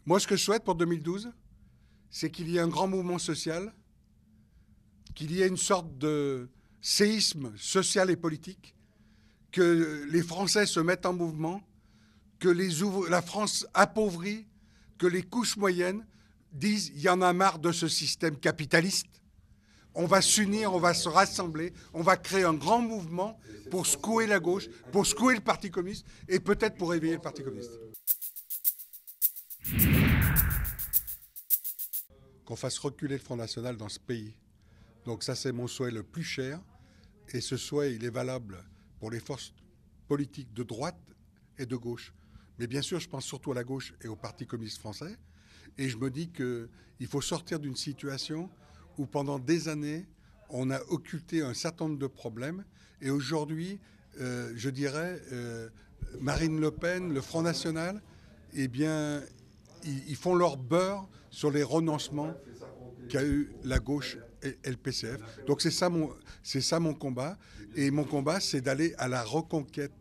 Moi, ce que je souhaite pour 2012, c'est qu'il y ait un grand mouvement social, qu'il y ait une sorte de séisme social et politique, que les Français se mettent en mouvement, que la France appauvrie, que les couches moyennes disent « il y en a marre de ce système capitaliste ». On va s'unir, on va se rassembler, on va créer un grand mouvement pour secouer la gauche, pour secouer le Parti communiste et peut-être pour réveiller le Parti communiste. Qu'on fasse reculer le Front National dans ce pays. Donc ça, c'est mon souhait le plus cher. Et ce souhait, il est valable pour les forces politiques de droite et de gauche. Mais bien sûr, je pense surtout à la gauche et au Parti communiste français. Et je me dis qu'il faut sortir d'une situation où pendant des années, on a occulté un certain nombre de problèmes. Et aujourd'hui, je dirais, Marine Le Pen, le Front National, eh bien, ils font leur beurre sur les renoncements qu'a eu la gauche et le PCF. Donc c'est ça mon combat. Et mon combat, c'est d'aller à la reconquête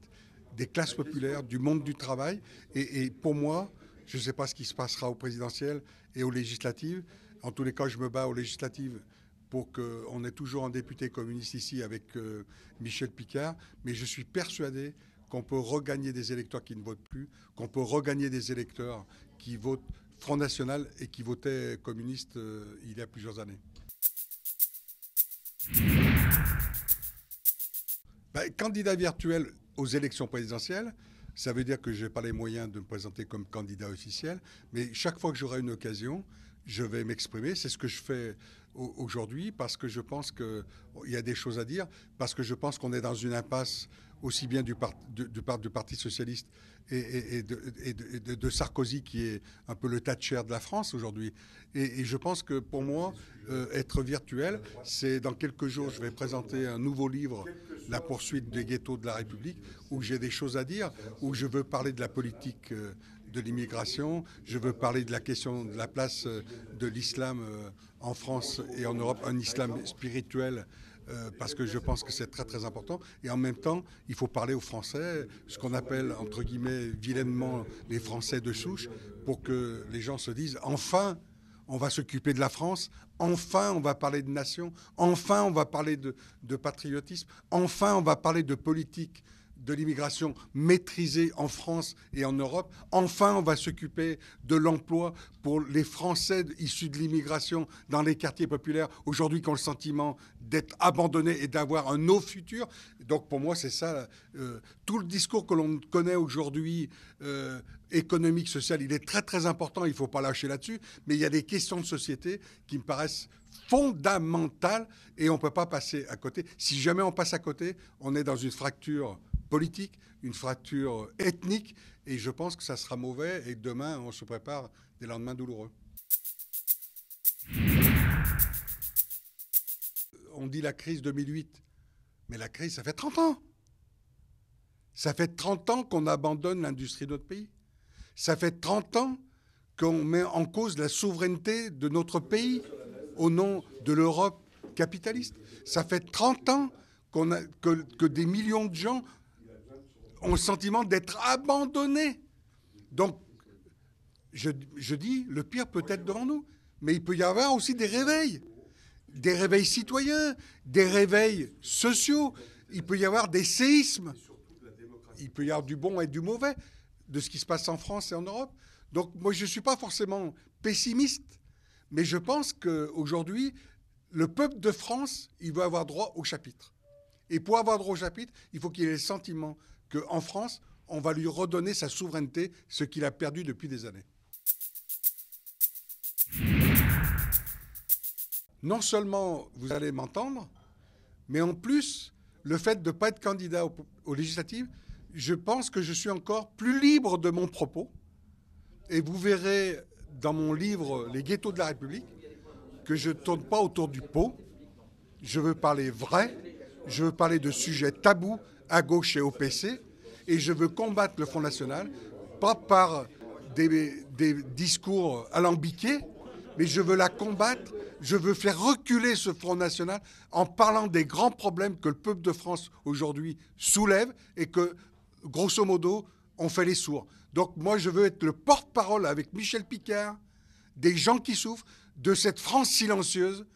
des classes populaires, du monde du travail. Et pour moi, je ne sais pas ce qui se passera aux présidentielles et aux législatives. En tous les cas, je me bats aux législatives pour qu'on ait toujours un député communiste ici avec Michel Picard. Mais je suis persuadé qu'on peut regagner des électeurs qui ne votent plus, qu'on peut regagner des électeurs qui votent Front National et qui votaient communiste il y a plusieurs années. Candidat virtuel aux élections présidentielles, ça veut dire que je n'ai pas les moyens de me présenter comme candidat officiel, mais chaque fois que j'aurai une occasion, je vais m'exprimer. C'est ce que je fais aujourd'hui parce que je pense qu'il y a des choses à dire, parce que je pense qu'on est dans une impasse aussi bien du Parti socialiste et de Sarkozy, qui est un peu le Thatcher de la France aujourd'hui. Et je pense que pour moi, être virtuel, c'est dans quelques jours, je vais présenter un nouveau livre, La poursuite des ghettos de la République, où j'ai des choses à dire, où je veux parler de la politique de l'immigration, je veux parler de la question de la place de l'islam en France et en Europe, un islam spirituel, parce que je pense que c'est très très important. Et en même temps, il faut parler aux Français, ce qu'on appelle entre guillemets vilainement les Français de souche, pour que les gens se disent enfin on va s'occuper de la France, enfin on va parler de nation, enfin on va parler de patriotisme, enfin on va parler de politique de l'immigration maîtrisée en France et en Europe. Enfin, on va s'occuper de l'emploi pour les Français issus de l'immigration dans les quartiers populaires, aujourd'hui qui ont le sentiment d'être abandonnés et d'avoir un no futur. Donc pour moi, c'est ça. Tout le discours que l'on connaît aujourd'hui, économique, social, il est très très important, il ne faut pas lâcher là-dessus, mais il y a des questions de société qui me paraissent fondamentales et on ne peut pas passer à côté. Si jamais on passe à côté, on est dans une fracture politique, une fracture ethnique, et je pense que ça sera mauvais et que demain, on se prépare des lendemains douloureux. On dit la crise 2008, mais la crise, ça fait 30 ans. Ça fait 30 ans qu'on abandonne l'industrie de notre pays. Ça fait 30 ans qu'on met en cause la souveraineté de notre pays au nom de l'Europe capitaliste. Ça fait 30 ans que des millions de gens ont le sentiment d'être abandonnés. Donc, je dis, le pire peut être devant nous, mais il peut y avoir aussi des réveils citoyens, des réveils sociaux, il peut y avoir des séismes, il peut y avoir du bon et du mauvais de ce qui se passe en France et en Europe. Donc, moi, je ne suis pas forcément pessimiste, mais je pense qu'aujourd'hui, le peuple de France, il veut avoir droit au chapitre. Et pour avoir droit au chapitre, il faut qu'il ait le sentiment qu'en France, on va lui redonner sa souveraineté, ce qu'il a perdu depuis des années. Non seulement vous allez m'entendre, mais en plus, le fait de ne pas être candidat aux législatives, je pense que je suis encore plus libre de mon propos. Et vous verrez dans mon livre « Les ghettos de la République » que je ne tourne pas autour du pot. Je veux parler vrai, je veux parler de sujets tabous à gauche et au PC, et je veux combattre le Front National, pas par des discours alambiqués, mais je veux la combattre, je veux faire reculer ce Front National en parlant des grands problèmes que le peuple de France aujourd'hui soulève et que, grosso modo, on fait les sourds. Donc moi, je veux être le porte-parole avec Michel Picard des gens qui souffrent, de cette France silencieuse.